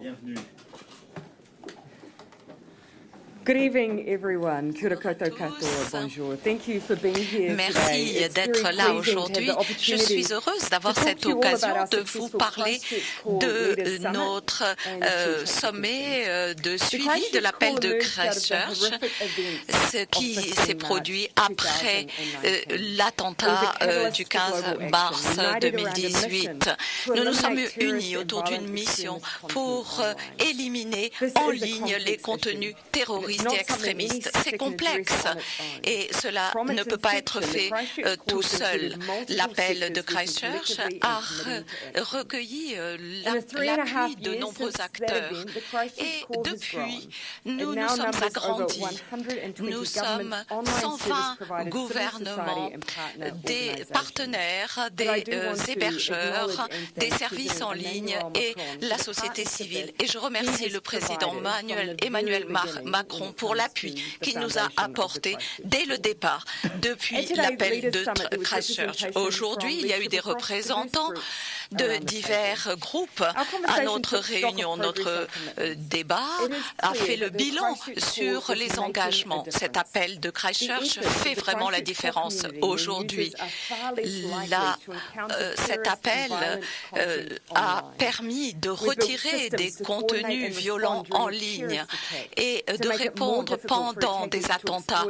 Bienvenue. Good evening, everyone. Kia ora koutou katoa. Bonjour. Thank you for being here today. Merci d'être là aujourd'hui. Je suis heureuse d'avoir cette occasion de vous parler de notre sommet de suivi de l'appel de Christchurch, ce qui s'est produit après l'attentat du 15 mars 2018. Nous nous sommes unis autour d'une mission pour éliminer en ligne les contenus terroristes et extrémistes. C'est complexe et cela ne peut pas être fait tout seul. L'appel de Christchurch a recueilli l'appui de nombreux acteurs et depuis, nous nous sommes agrandis. Nous sommes 120 gouvernements, des partenaires, des hébergeurs, des services en ligne et la société civile. Et je remercie le président Emmanuel Macron pour l'appui qu'il nous a apporté dès le départ, depuis l'appel de Christchurch. Aujourd'hui, il y a eu des représentants de divers groupes à notre réunion. Notre débat a fait le bilan sur les engagements. Cet appel de Christchurch fait vraiment la différence aujourd'hui. Cet appel a permis de retirer des contenus violents en ligne et de répondre pendant des attentats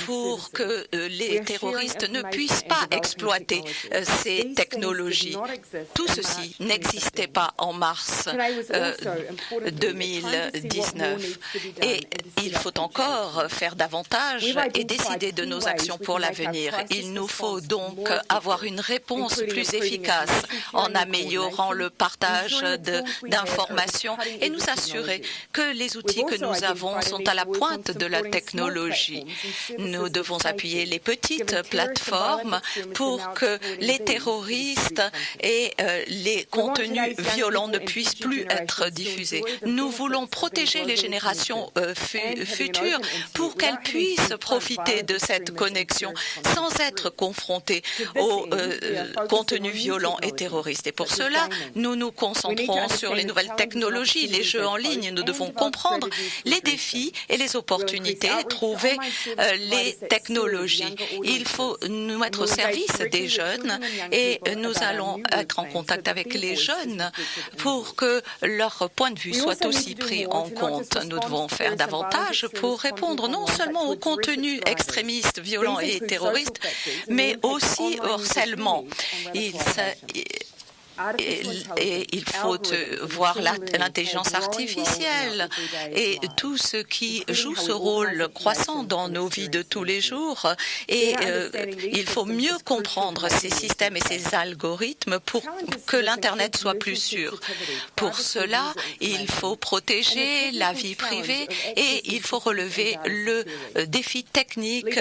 pour que les terroristes ne puissent pas exploiter ces technologies. Tout ceci n'existait pas en mars 2019 et il faut encore faire davantage et décider de nos actions pour l'avenir. Il nous faut donc avoir une réponse plus efficace en améliorant le partage d'informations et nous assurer que les outils que nous avons sont à la pointe de la technologie. Nous devons appuyer les petites plateformes pour que les terroristes et les contenus violents ne puissent plus être diffusés. Nous voulons protéger les générations futures pour qu'elles puissent profiter de cette connexion sans être confrontées aux contenus violents et terroristes. Et pour cela, nous nous concentrons sur les nouvelles technologies, les jeux en ligne. Nous devons comprendre les défis et les opportunités, trouver les technologies. Il faut nous mettre au service des jeunes et nous allons être en contact avec les jeunes pour que leur point de vue soit aussi pris en compte. Nous devons faire davantage pour répondre non seulement aux contenus extrémistes, violents et terroristes, mais aussi au harcèlement. Et il faut voir l'intelligence artificielle et tout ce qui joue ce rôle croissant dans nos vies de tous les jours. Et il faut mieux comprendre ces systèmes et ces algorithmes pour que l'Internet soit plus sûr. Pour cela, il faut protéger la vie privée et il faut relever le défi technique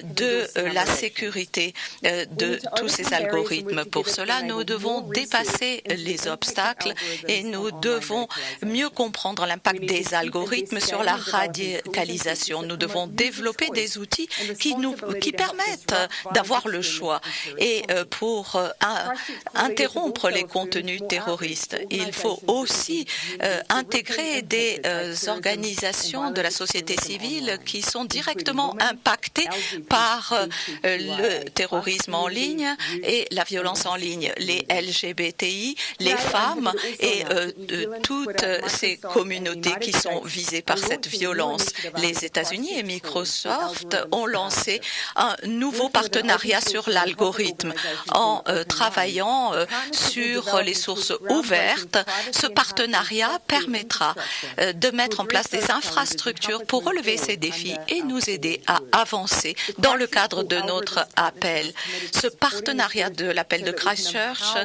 de la sécurité de tous ces algorithmes. Pour cela, nous devons dépasser les obstacles et nous devons mieux comprendre l'impact des algorithmes sur la radicalisation. Nous devons développer des outils qui permettent d'avoir le choix et pour interrompre les contenus terroristes. Il faut aussi intégrer des organisations de la société civile qui sont directement impactées par le terrorisme en ligne et la violence en ligne. Les LGBTI, les femmes et toutes ces communautés qui sont visées par cette violence. Les États-Unis et Microsoft ont lancé un nouveau partenariat sur l'algorithme en travaillant sur les sources ouvertes. Ce partenariat permettra de mettre en place des infrastructures pour relever ces défis et nous aider à avancer dans le cadre de notre appel. Ce partenariat de l'appel de Christchurch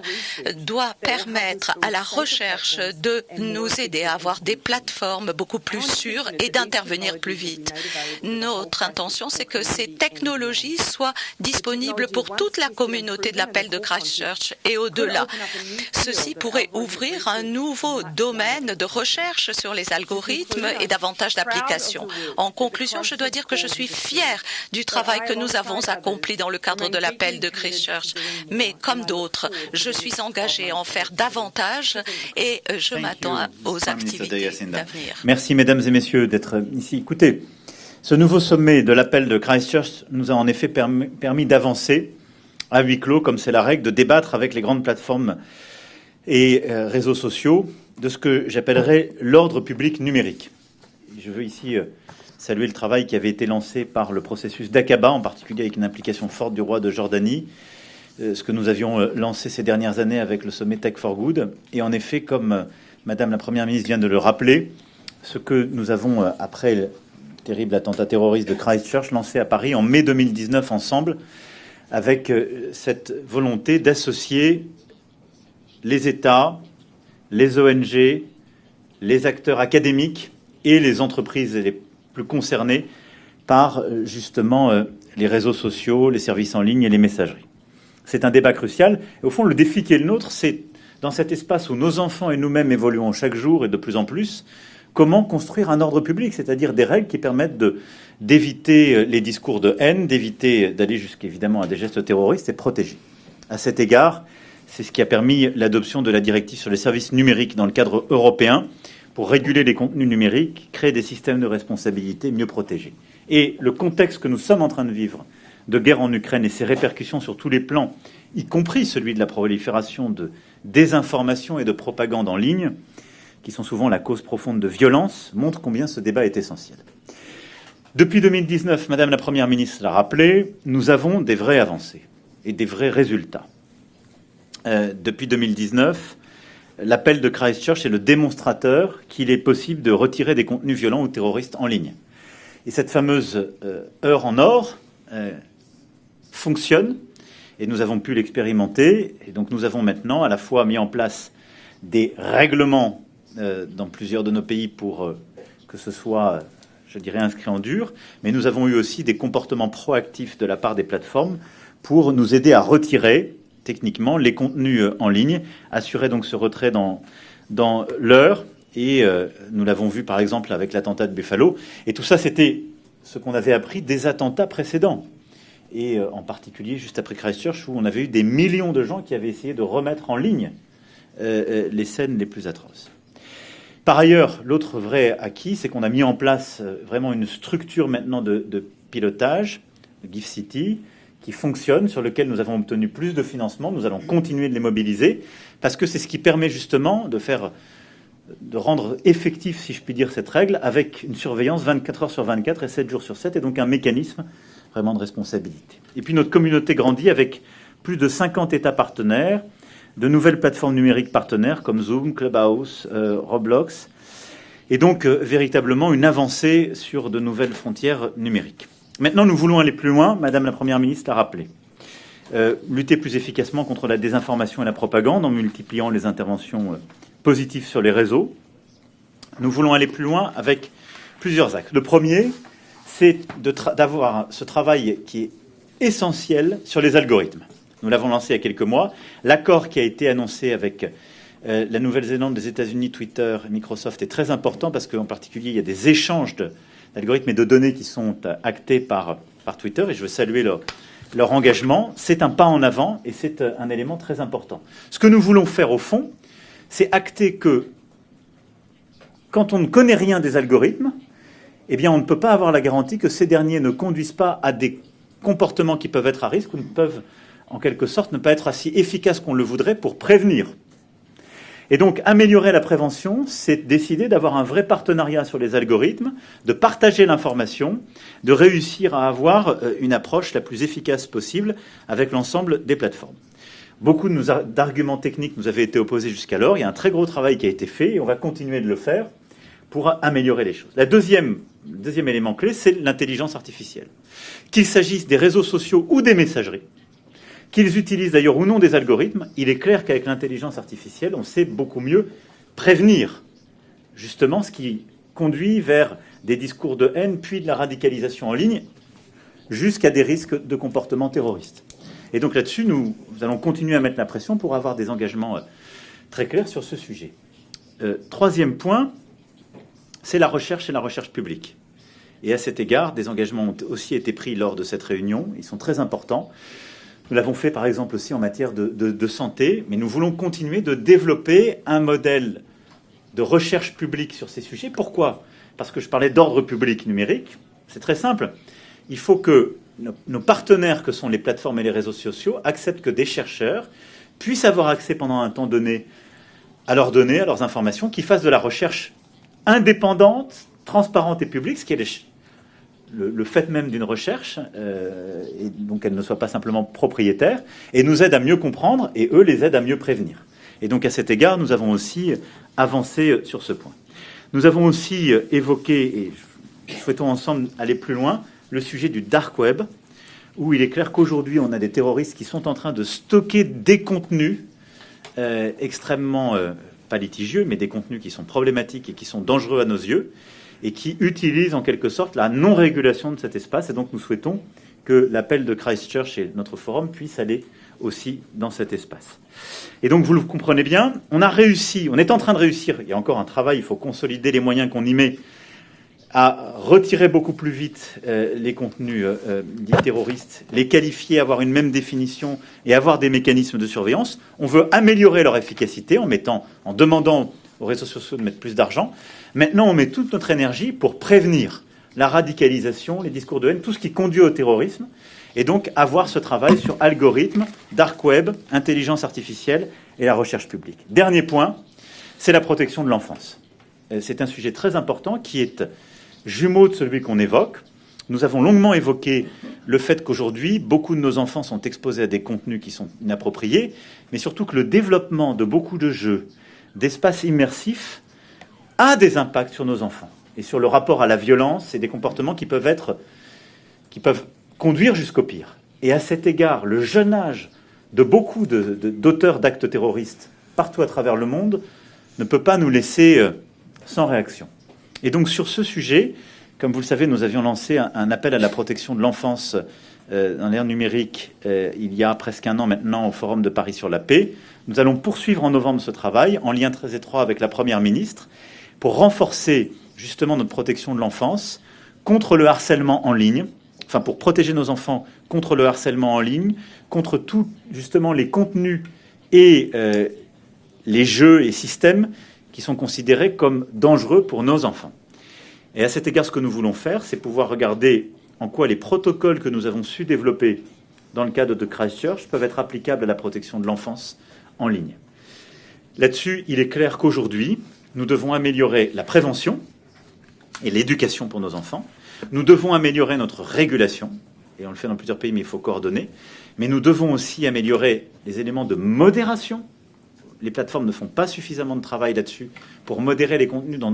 doit permettre à la recherche de nous aider à avoir des plateformes beaucoup plus sûres et d'intervenir plus vite. Notre intention, c'est que ces technologies soient disponibles pour toute la communauté de l'appel de Christchurch et au-delà. Ceci pourrait ouvrir un nouveau domaine de recherche sur les algorithmes et davantage d'applications. En conclusion, je dois dire que je suis fière du travail que nous avons accompli dans le cadre de l'appel de Christchurch. Mais comme d'autres, je suis suis engagé à en faire davantage et je m'attends aux activités d'avenir. Merci, mesdames et messieurs, d'être ici. Écoutez, ce nouveau sommet de l'appel de Christchurch nous a en effet permis d'avancer à huis clos, comme c'est la règle, de débattre avec les grandes plateformes et réseaux sociaux de ce que j'appellerais l'ordre public numérique. Je veux ici saluer le travail qui avait été lancé par le processus d'Aqaba, en particulier avec une implication forte du roi de Jordanie, ce que nous avions lancé ces dernières années avec le sommet Tech for Good. Et en effet, comme Madame la Première ministre vient de le rappeler, ce que nous avons, après le terrible attentat terroriste de Christchurch, lancé à Paris en mai 2019 ensemble, avec cette volonté d'associer les États, les ONG, les acteurs académiques et les entreprises les plus concernés par justement les réseaux sociaux, les services en ligne et les messageries. C'est un débat crucial. Et au fond, le défi qui est le nôtre, c'est dans cet espace où nos enfants et nous-mêmes évoluons chaque jour et de plus en plus, comment construire un ordre public, c'est-à-dire des règles qui permettent d'éviter les discours de haine, d'éviter d'aller jusqu'évidemment à des gestes terroristes et protéger. À cet égard, c'est ce qui a permis l'adoption de la directive sur les services numériques dans le cadre européen, pour réguler les contenus numériques, créer des systèmes de responsabilité mieux protégés. Et le contexte que nous sommes en train de vivre, de guerre en Ukraine et ses répercussions sur tous les plans, y compris celui de la prolifération de désinformation et de propagande en ligne, qui sont souvent la cause profonde de violence, montre combien ce débat est essentiel. Depuis 2019, Madame la Première ministre l'a rappelé, nous avons des vraies avancées et des vrais résultats. Depuis 2019, l'appel de Christchurch est le démonstrateur qu'il est possible de retirer des contenus violents ou terroristes en ligne. Et cette fameuse heure en or fonctionne, et nous avons pu l'expérimenter. Et donc nous avons maintenant à la fois mis en place des règlements dans plusieurs de nos pays pour que ce soit, je dirais, inscrit en dur, mais nous avons eu aussi des comportements proactifs de la part des plateformes pour nous aider à retirer techniquement les contenus en ligne, assurer donc ce retrait dans l'heure, et nous l'avons vu par exemple avec l'attentat de Buffalo, et tout ça c'était ce qu'on avait appris des attentats précédents, et en particulier juste après Christchurch où on avait eu des millions de gens qui avaient essayé de remettre en ligne les scènes les plus atroces. Par ailleurs, l'autre vrai acquis, c'est qu'on a mis en place vraiment une structure maintenant de pilotage, de Gift City, qui fonctionne, sur lequel nous avons obtenu plus de financement. Nous allons continuer de les mobiliser, parce que c'est ce qui permet justement de rendre effectif, si je puis dire, cette règle, avec une surveillance 24 heures sur 24 et 7 jours sur 7, et donc un mécanisme vraiment de responsabilité. Et puis notre communauté grandit avec plus de 50 États partenaires, de nouvelles plateformes numériques partenaires comme Zoom, Clubhouse, Roblox, et donc véritablement une avancée sur de nouvelles frontières numériques. Maintenant, nous voulons aller plus loin, Madame la Première ministre l'a rappelé. Lutter plus efficacement contre la désinformation et la propagande en multipliant les interventions positives sur les réseaux. Nous voulons aller plus loin avec plusieurs axes. Le premier, c'est d'avoir ce travail qui est essentiel sur les algorithmes. Nous l'avons lancé il y a quelques mois. L'accord qui a été annoncé avec la Nouvelle-Zélande, les États-Unis, Twitter et Microsoft est très important parce qu'en particulier, il y a des échanges d'algorithmes et de données qui sont actés par Twitter, et je veux saluer leur engagement. C'est un pas en avant et c'est un élément très important. Ce que nous voulons faire au fond, c'est acter que quand on ne connaît rien des algorithmes, eh bien on ne peut pas avoir la garantie que ces derniers ne conduisent pas à des comportements qui peuvent être à risque ou ne peuvent en quelque sorte ne pas être aussi efficaces qu'on le voudrait pour prévenir. Et donc, améliorer la prévention, c'est décider d'avoir un vrai partenariat sur les algorithmes, de partager l'information, de réussir à avoir une approche la plus efficace possible avec l'ensemble des plateformes. Beaucoup d'arguments techniques nous avaient été opposés jusqu'alors. Il y a un très gros travail qui a été fait et on va continuer de le faire pour améliorer les choses. Le deuxième élément clé, c'est l'intelligence artificielle. Qu'il s'agisse des réseaux sociaux ou des messageries, qu'ils utilisent d'ailleurs ou non des algorithmes, il est clair qu'avec l'intelligence artificielle, on sait beaucoup mieux prévenir justement ce qui conduit vers des discours de haine, puis de la radicalisation en ligne, jusqu'à des risques de comportement terroriste. Et donc là-dessus, nous allons continuer à mettre la pression pour avoir des engagements très clairs sur ce sujet. Troisième point, c'est la recherche et la recherche publique. Et à cet égard, des engagements ont aussi été pris lors de cette réunion. Ils sont très importants. Nous l'avons fait par exemple aussi en matière de santé, mais nous voulons continuer de développer un modèle de recherche publique sur ces sujets. Pourquoi ? Parce que je parlais d'ordre public numérique. C'est très simple. Il faut que nos partenaires, que sont les plateformes et les réseaux sociaux, acceptent que des chercheurs puissent avoir accès pendant un temps donné à leurs données, à leurs informations, qui fassent de la recherche indépendante, transparente et publique, ce qui est le fait même d'une recherche, et donc qu'elle ne soit pas simplement propriétaire, et nous aide à mieux comprendre, et eux les aident à mieux prévenir. Et donc à cet égard, nous avons aussi avancé sur ce point. Nous avons aussi évoqué, et souhaitons ensemble aller plus loin, le sujet du dark web, où il est clair qu'aujourd'hui, on a des terroristes qui sont en train de stocker des contenus extrêmement, pas litigieux, mais des contenus qui sont problématiques et qui sont dangereux à nos yeux, et qui utilisent en quelque sorte la non-régulation de cet espace. Et donc nous souhaitons que l'appel de Christchurch et notre forum puissent aller aussi dans cet espace. Et donc vous le comprenez bien, on a réussi, on est en train de réussir, il y a encore un travail, il faut consolider les moyens qu'on y met, à retirer beaucoup plus vite les contenus dits terroristes, les qualifier, avoir une même définition et avoir des mécanismes de surveillance. On veut améliorer leur efficacité en demandant aux réseaux sociaux de mettre plus d'argent. Maintenant, on met toute notre énergie pour prévenir la radicalisation, les discours de haine, tout ce qui conduit au terrorisme, et donc avoir ce travail sur algorithmes, dark web, intelligence artificielle et la recherche publique. Dernier point, c'est la protection de l'enfance. C'est un sujet très important qui est jumeau de celui qu'on évoque. Nous avons longuement évoqué le fait qu'aujourd'hui, beaucoup de nos enfants sont exposés à des contenus qui sont inappropriés, mais surtout que le développement de beaucoup de jeux, d'espaces immersifs, a des impacts sur nos enfants et sur le rapport à la violence et des comportements qui peuvent conduire jusqu'au pire. Et à cet égard, le jeune âge de beaucoup d'auteurs d'actes terroristes partout à travers le monde ne peut pas nous laisser sans réaction. Et donc sur ce sujet, comme vous le savez, nous avions lancé un appel à la protection de l'enfance dans l'ère numérique il y a presque un an maintenant au Forum de Paris sur la paix. Nous allons poursuivre en novembre ce travail en lien très étroit avec la Première ministre pour renforcer justement notre protection de l'enfance contre le harcèlement en ligne, enfin pour protéger nos enfants contre le harcèlement en ligne, contre tout justement les contenus et les jeux et systèmes qui sont considérés comme dangereux pour nos enfants. Et à cet égard, ce que nous voulons faire, c'est pouvoir regarder en quoi les protocoles que nous avons su développer dans le cadre de Christchurch peuvent être applicables à la protection de l'enfance en ligne. Là-dessus, il est clair qu'aujourd'hui, nous devons améliorer la prévention et l'éducation pour nos enfants. Nous devons améliorer notre régulation, et on le fait dans plusieurs pays, mais il faut coordonner. Mais nous devons aussi améliorer les éléments de modération. Les plateformes ne font pas suffisamment de travail là-dessus pour modérer les contenus dans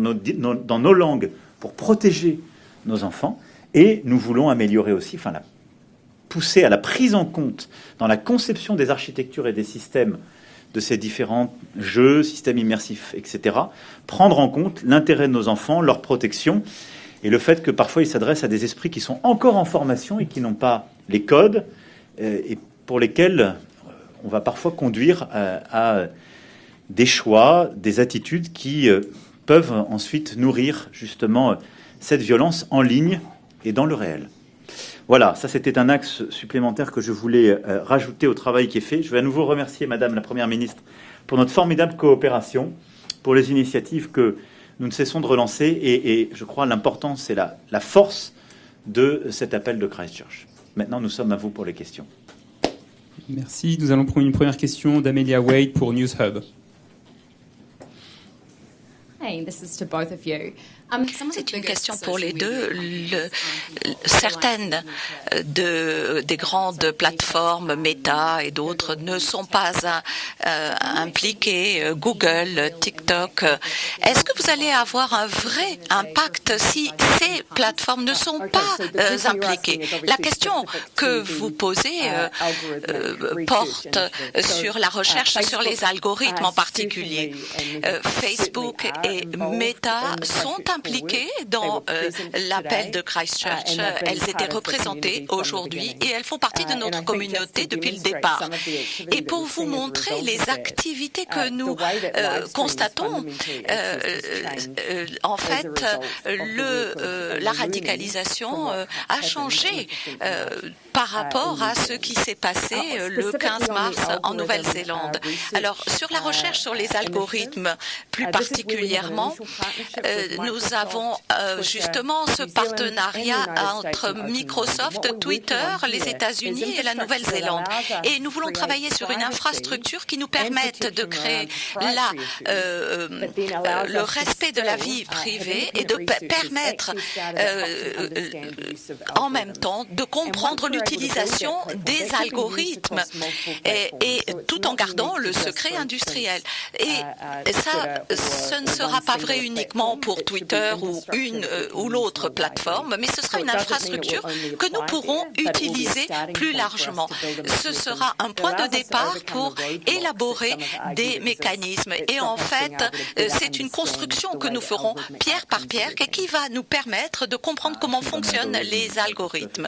nos langues, pour protéger nos enfants. Et nous voulons améliorer aussi, pousser à la prise en compte dans la conception des architectures et des systèmes de ces différents jeux, systèmes immersifs, etc. Prendre en compte l'intérêt de nos enfants, leur protection, et le fait que parfois ils s'adressent à des esprits qui sont encore en formation et qui n'ont pas les codes, et pour lesquels on va parfois conduire à des choix, des attitudes qui peuvent ensuite nourrir justement cette violence en ligne et dans le réel. Voilà, ça c'était un axe supplémentaire que je voulais rajouter au travail qui est fait. Je vais à nouveau remercier Madame la Première ministre pour notre formidable coopération, pour les initiatives que nous ne cessons de relancer, et je crois l'importance et la force de cet appel de Christchurch. Maintenant, nous sommes à vous pour les questions. Merci. Nous allons prendre une première question d'Amelia Wade pour News Hub. Hey, this is to both of you. C'est une question pour les deux. Certaines des grandes plateformes, Meta et d'autres, ne sont pas impliquées. Google, TikTok. Est-ce que vous allez avoir un vrai impact si ces plateformes ne sont pas impliquées? La question que vous posez porte sur la recherche sur les algorithmes en particulier. Facebook et Meta sont impliquées dans l'appel de Christchurch. Elles étaient représentées aujourd'hui et elles font partie de notre communauté depuis le départ. Et pour vous montrer les activités que nous constatons, en fait, la radicalisation a changé par rapport à ce qui s'est passé le 15 mars en Nouvelle-Zélande. Alors, sur la recherche sur les algorithmes, plus particulièrement, nous avons justement ce partenariat entre Microsoft, Twitter, les États-Unis et la Nouvelle-Zélande. Et nous voulons travailler sur une infrastructure qui nous permette de créer le respect de la vie privée et de permettre en même temps de comprendre l'utilisation des algorithmes et tout en gardant le secret industriel. Et ça, ce ne sera pas vrai uniquement pour Twitter ou une ou l'autre plateforme, mais ce sera une infrastructure que nous pourrons utiliser plus largement. Ce sera un point de départ pour élaborer des mécanismes. Et en fait, c'est une construction que nous ferons pierre par pierre et qui va nous permettre de comprendre comment fonctionnent les algorithmes.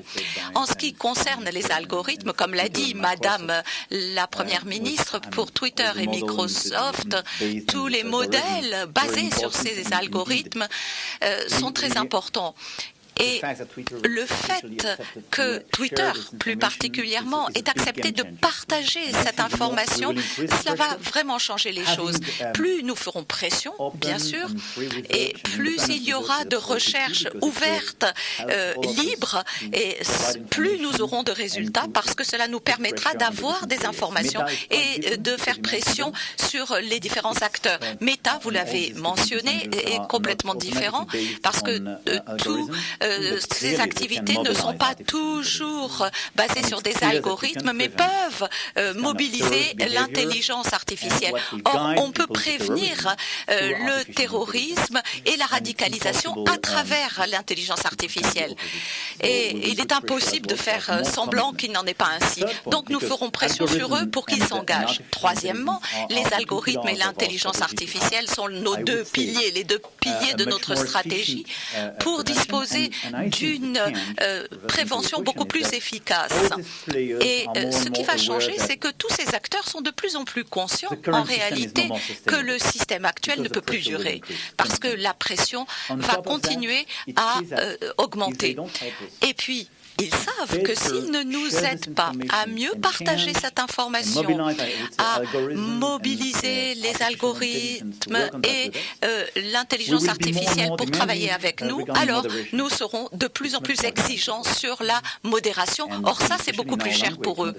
En ce qui concerne les algorithmes, comme l'a dit Madame la Première ministre, pour Twitter et Microsoft, tous les modèles basés sur ces algorithmes sont très importants. Et le fait que Twitter, plus particulièrement, ait accepté de partager cette information, cela va vraiment changer les choses. Plus nous ferons pression, bien sûr, et plus il y aura de recherches ouvertes, libres, et plus nous aurons de résultats parce que cela nous permettra d'avoir des informations et de faire pression sur les différents acteurs. Meta, vous l'avez mentionné, est complètement différent parce que ces activités ne sont pas toujours basées sur des algorithmes, mais peuvent mobiliser l'intelligence artificielle. Or, on peut prévenir le terrorisme et la radicalisation à travers l'intelligence artificielle. Et il est impossible de faire semblant qu'il n'en est pas ainsi. Donc, nous ferons pression sur eux pour qu'ils s'engagent. Troisièmement, les algorithmes et l'intelligence artificielle sont nos deux piliers, les deux piliers de notre stratégie pour disposer d'une prévention beaucoup plus efficace. Et ce qui va changer, c'est que tous ces acteurs sont de plus en plus conscients, en réalité, que le système actuel ne peut plus durer, parce que la pression va continuer à augmenter. Et puis, ils savent que s'ils ne nous aident pas à mieux partager cette information, à mobiliser les algorithmes et l'intelligence artificielle pour travailler avec nous, alors nous serons de plus en plus exigeants sur la modération. Or, ça, c'est beaucoup plus cher pour eux.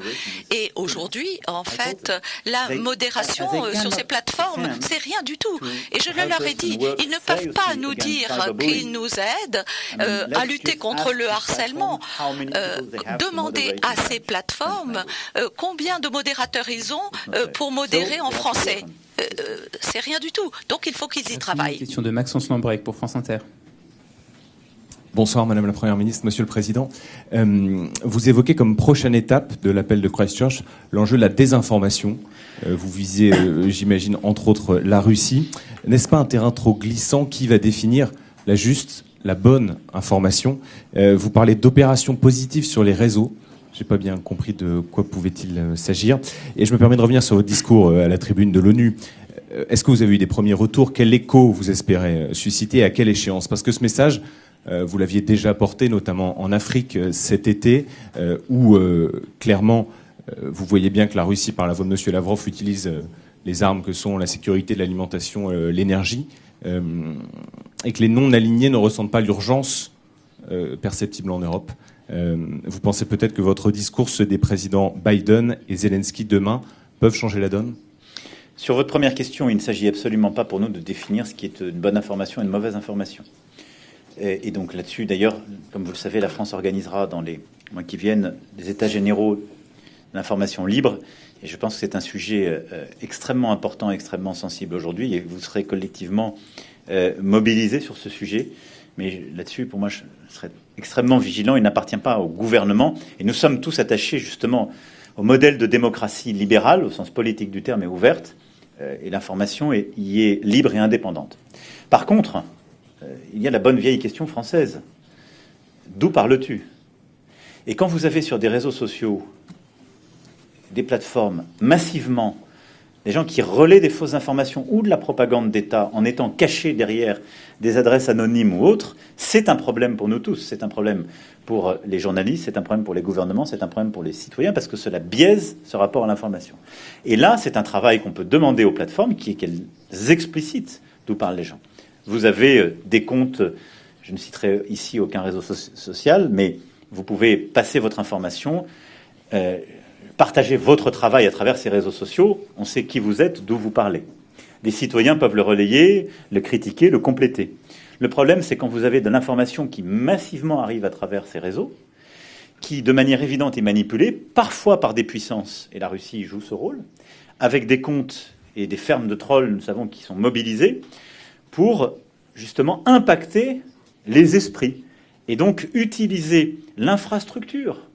Et aujourd'hui, en fait, la modération sur ces plateformes, c'est rien du tout. Et je leur ai dit, ils ne peuvent pas nous dire qu'ils nous aident à lutter contre le harcèlement. Demander à ces plateformes combien de modérateurs ils ont pour modérer en français. C'est rien du tout. Donc il faut qu'ils y travaillent. Question de Maxence Lambrec pour France Inter. Bonsoir Madame la Première ministre, Monsieur le Président. Vous évoquez comme prochaine étape de l'appel de Christchurch l'enjeu de la désinformation. Vous visez, j'imagine, entre autres la Russie. N'est-ce pas un terrain trop glissant? Qui va définir la bonne information? Vous parlez d'opérations positives sur les réseaux. J'ai pas bien compris de quoi pouvait-il s'agir. Et je me permets de revenir sur votre discours à la tribune de l'ONU. Est-ce que vous avez eu des premiers retours? Quel écho vous espérez susciter et à quelle échéance? Parce que ce message, vous l'aviez déjà porté, notamment en Afrique cet été, où clairement, vous voyez bien que la Russie, par la voix de M. Lavrov, utilise les armes que sont la sécurité de l'alimentation, l'énergie, et que les non-alignés ne ressentent pas l'urgence perceptible en Europe. Vous pensez peut-être que votre discours, ceux des présidents Biden et Zelensky demain, peuvent changer la donne? Sur votre première question, il ne s'agit absolument pas pour nous de définir ce qui est une bonne information et une mauvaise information. Et donc là-dessus, d'ailleurs, comme vous le savez, la France organisera dans les mois qui viennent des états généraux d'information libre. Et je pense que c'est un sujet extrêmement important, extrêmement sensible aujourd'hui. Et vous serez collectivement mobilisés sur ce sujet. Mais là-dessus, pour moi, je serais extrêmement vigilant. Il n'appartient pas au gouvernement. Et nous sommes tous attachés justement au modèle de démocratie libérale, au sens politique du terme, et ouverte. Et l'information y est libre et indépendante. Par contre, il y a la bonne vieille question française. D'où parles-tu? Et quand vous avez sur des réseaux sociaux des plateformes massivement des gens qui relaient des fausses informations ou de la propagande d'État en étant cachés derrière des adresses anonymes ou autres, c'est un problème pour nous tous. C'est un problème pour les journalistes, c'est un problème pour les gouvernements, c'est un problème pour les citoyens, parce que cela biaise ce rapport à l'information. Et là, c'est un travail qu'on peut demander aux plateformes, qui est qu'elles explicitent d'où parlent les gens. Vous avez des comptes, je ne citerai ici aucun réseau social, mais vous pouvez passer votre information, partager votre travail à travers ces réseaux sociaux. On sait qui vous êtes, d'où vous parlez. Des citoyens peuvent le relayer, le critiquer, le compléter. Le problème, c'est quand vous avez de l'information qui massivement arrive à travers ces réseaux, qui, de manière évidente, est manipulée, parfois par des puissances, et la Russie joue ce rôle, avec des comptes et des fermes de trolls, nous savons, qui sont mobilisés pour, justement, impacter les esprits, et donc utiliser l'infrastructure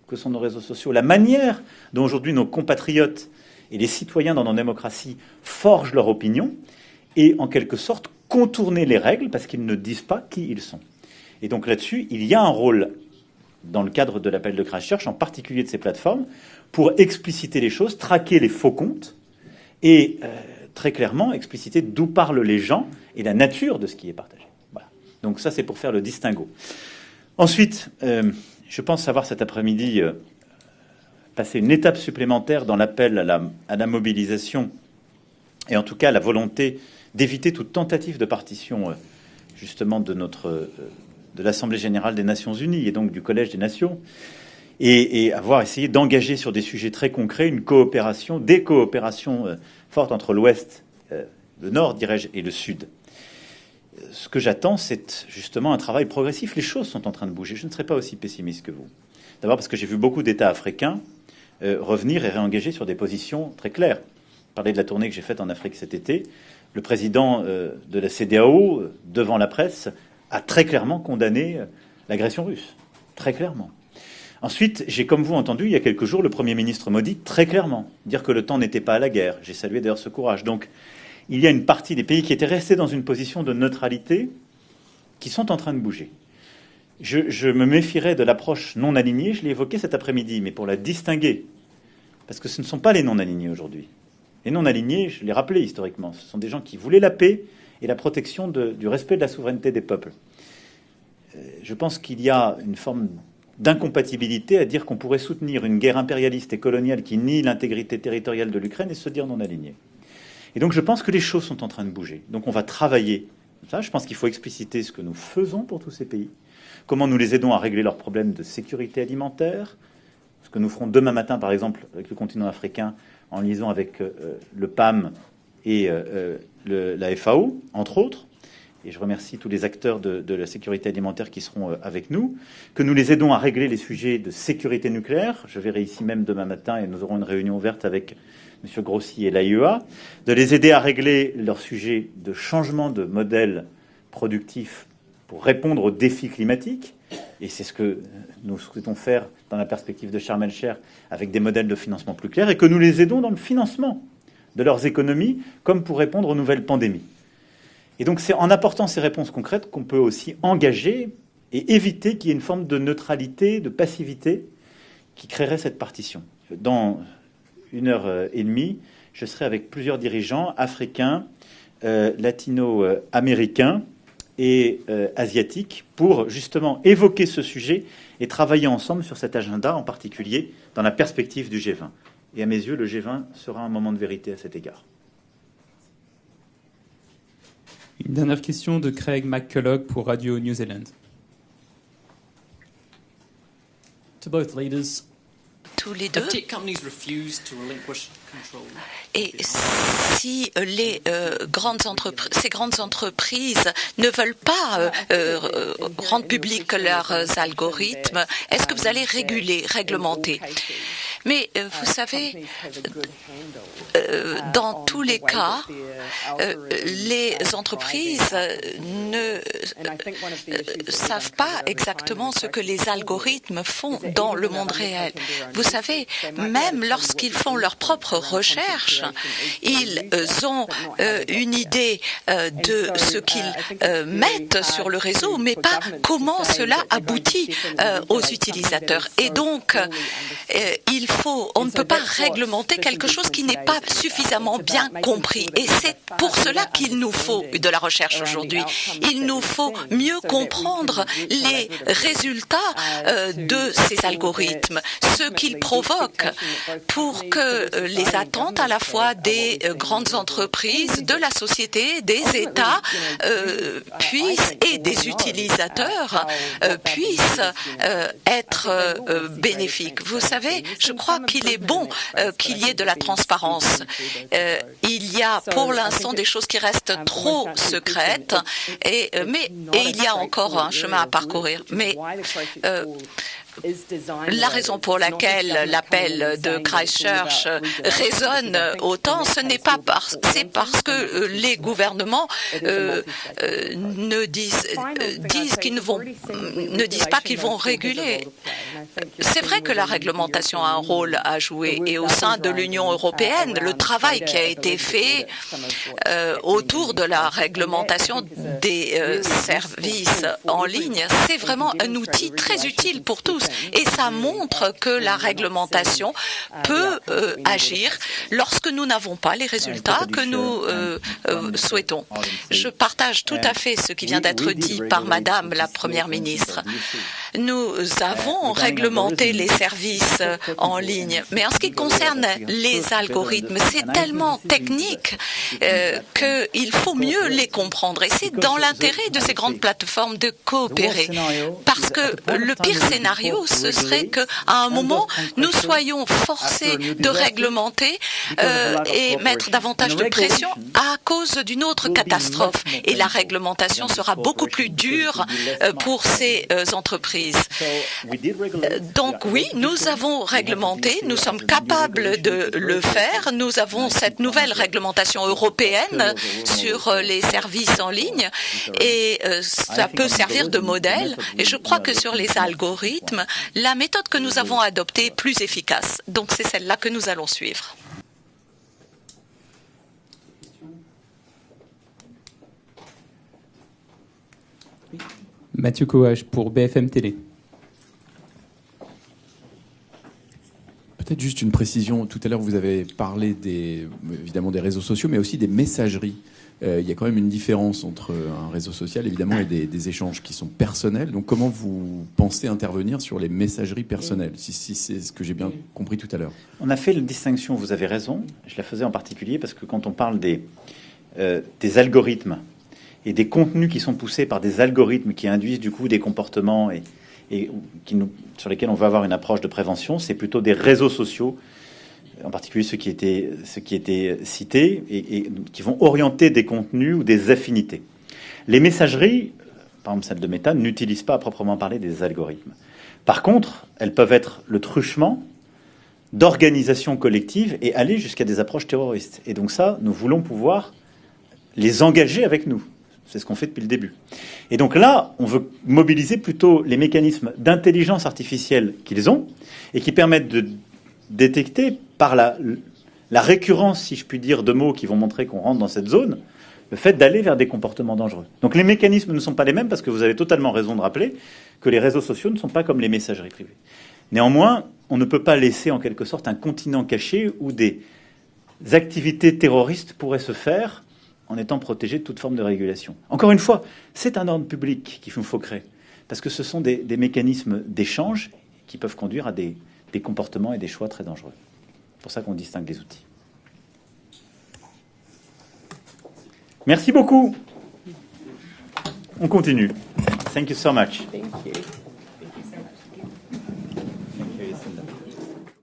que sont nos réseaux sociaux, la manière dont aujourd'hui nos compatriotes et les citoyens dans nos démocraties forgent leur opinion, et en quelque sorte contourner les règles parce qu'ils ne disent pas qui ils sont. Et donc là-dessus, il y a un rôle dans le cadre de l'appel de Christchurch, en particulier de ces plateformes, pour expliciter les choses, traquer les faux comptes et très clairement expliciter d'où parlent les gens et la nature de ce qui est partagé. Voilà. Donc ça, c'est pour faire le distinguo. Ensuite, je pense avoir cet après-midi passé une étape supplémentaire dans l'appel à la mobilisation et en tout cas la volonté d'éviter toute tentative de partition justement de l'Assemblée générale des Nations Unies et donc du Collège des Nations, et avoir essayé d'engager sur des sujets très concrets une coopération, des coopérations fortes entre l'Ouest, le Nord, dirais-je, et le Sud. Ce que j'attends, c'est justement un travail progressif. Les choses sont en train de bouger. Je ne serai pas aussi pessimiste que vous. D'abord parce que j'ai vu beaucoup d'États africains revenir et réengager sur des positions très claires. Parler de la tournée que j'ai faite en Afrique cet été, le président de la CEDEAO, devant la presse, a très clairement condamné l'agression russe. Très clairement. Ensuite, j'ai comme vous entendu il y a quelques jours le Premier ministre Modi très clairement dire que le temps n'était pas à la guerre. J'ai salué d'ailleurs ce courage. Donc, il y a une partie des pays qui étaient restés dans une position de neutralité qui sont en train de bouger. Je me méfierais de l'approche non alignée, je l'ai évoqué cet après-midi, mais pour la distinguer, parce que ce ne sont pas les non-alignés aujourd'hui. Les non-alignés, je l'ai rappelé historiquement, ce sont des gens qui voulaient la paix et la protection du respect de la souveraineté des peuples. Je pense qu'il y a une forme d'incompatibilité à dire qu'on pourrait soutenir une guerre impérialiste et coloniale qui nie l'intégrité territoriale de l'Ukraine et se dire non-aligné. Et donc je pense que les choses sont en train de bouger. Donc on va travailler. Ça, je pense qu'il faut expliciter ce que nous faisons pour tous ces pays, comment nous les aidons à régler leurs problèmes de sécurité alimentaire, ce que nous ferons demain matin, par exemple, avec le continent africain, en liaison avec le PAM et la FAO, entre autres. Et je remercie tous les acteurs de la sécurité alimentaire qui seront avec nous, que nous les aidons à régler les sujets de sécurité nucléaire. Je verrai ici même demain matin, et nous aurons une réunion ouverte avec M. Grossi et l'AIEA, de les aider à régler leurs sujets de changement de modèle productif pour répondre aux défis climatiques. Et c'est ce que nous souhaitons faire dans la perspective de Sharm el-Sheikh avec des modèles de financement plus clairs, et que nous les aidons dans le financement de leurs économies, comme pour répondre aux nouvelles pandémies. Et donc c'est en apportant ces réponses concrètes qu'on peut aussi engager et éviter qu'il y ait une forme de neutralité, de passivité qui créerait cette partition. Dans 1h30, je serai avec plusieurs dirigeants africains, latino-américains et asiatiques pour justement évoquer ce sujet et travailler ensemble sur cet agenda, en particulier dans la perspective du G20. Et à mes yeux, le G20 sera un moment de vérité à cet égard. Une dernière question de Craig McCulloch pour Radio New Zealand. To both leaders, tous les deux. tech companies refuse to relinquish control. Et si ces grandes entreprises ne veulent pas rendre public leurs algorithmes, est-ce que vous allez réglementer? Mais vous savez, dans tous les cas, les entreprises ne savent pas exactement ce que les algorithmes font dans le monde réel. Vous savez, même lorsqu'ils font leurs propres recherches, ils ont une idée de ce qu'ils mettent sur le réseau, mais pas comment cela aboutit aux utilisateurs. Et donc, il on ne peut pas réglementer quelque chose qui n'est pas suffisamment bien compris. Et c'est pour cela qu'il nous faut de la recherche aujourd'hui. Il nous faut mieux comprendre les résultats de ces algorithmes, ce qu'ils provoquent, pour que les attentes à la fois des grandes entreprises, de la société, des États puissent, et des utilisateurs puissent être bénéfiques. Vous savez, je crois qu'il est bon qu'il y ait de la transparence. Il y a pour l'instant des choses qui restent trop secrètes, et il y a encore un chemin à parcourir. Mais la raison pour laquelle l'appel de Christchurch résonne autant, c'est parce que les gouvernements ne disent pas qu'ils vont réguler. C'est vrai que la réglementation a un rôle à jouer, et au sein de l'Union européenne, le travail qui a été fait autour de la réglementation des services en ligne, c'est vraiment un outil très utile pour tous. Et ça montre que la réglementation peut agir lorsque nous n'avons pas les résultats que nous souhaitons. Je partage tout à fait ce qui vient d'être dit par Madame la Première ministre. Nous avons réglementé les services en ligne, mais en ce qui concerne les algorithmes, c'est tellement technique qu'il faut mieux les comprendre. Et c'est dans l'intérêt de ces grandes plateformes de coopérer. Parce que le pire scénario, ce serait qu'à un moment, nous soyons forcés de réglementer et mettre davantage de pression à cause d'une autre catastrophe. Et la réglementation sera beaucoup plus dure pour ces entreprises. Donc oui, nous avons réglementé, nous sommes capables de le faire. Nous avons cette nouvelle réglementation européenne sur les services en ligne, et ça peut servir de modèle. Et je crois que sur les algorithmes, la méthode que nous avons adoptée est plus efficace. Donc c'est celle-là que nous allons suivre. Mathieu Coage pour BFM Télé. Peut-être juste une précision. Tout à l'heure, vous avez parlé évidemment des réseaux sociaux, mais aussi des messageries. Il y a quand même une différence entre un réseau social, évidemment, et des échanges qui sont personnels. Donc, comment vous pensez intervenir sur les messageries personnelles, si c'est ce que j'ai bien compris tout à l'heure? On a fait la distinction, vous avez raison. Je la faisais en particulier parce que quand on parle des algorithmes et des contenus qui sont poussés par des algorithmes qui induisent du coup des comportements sur lesquels on veut avoir une approche de prévention, c'est plutôt des réseaux sociaux, en particulier ceux qui étaient cités, et qui vont orienter des contenus ou des affinités. Les messageries, par exemple celle de Meta, n'utilisent pas à proprement parler des algorithmes. Par contre, elles peuvent être le truchement d'organisations collectives et aller jusqu'à des approches terroristes. Et donc ça, nous voulons pouvoir les engager avec nous. C'est ce qu'on fait depuis le début. Et donc là, on veut mobiliser plutôt les mécanismes d'intelligence artificielle qu'ils ont et qui permettent de détecter par la récurrence, si je puis dire, de mots qui vont montrer qu'on rentre dans cette zone, le fait d'aller vers des comportements dangereux. Donc les mécanismes ne sont pas les mêmes parce que vous avez totalement raison de rappeler que les réseaux sociaux ne sont pas comme les messageries privées. Néanmoins, on ne peut pas laisser en quelque sorte un continent caché où des activités terroristes pourraient se faire en étant protégés de toute forme de régulation. Encore une fois, c'est un ordre public qu'il faut créer, parce que ce sont des mécanismes d'échange qui peuvent conduire à des comportements et des choix très dangereux. C'est pour ça qu'on distingue les outils. Merci beaucoup. On continue. Thank you so much. Thank you.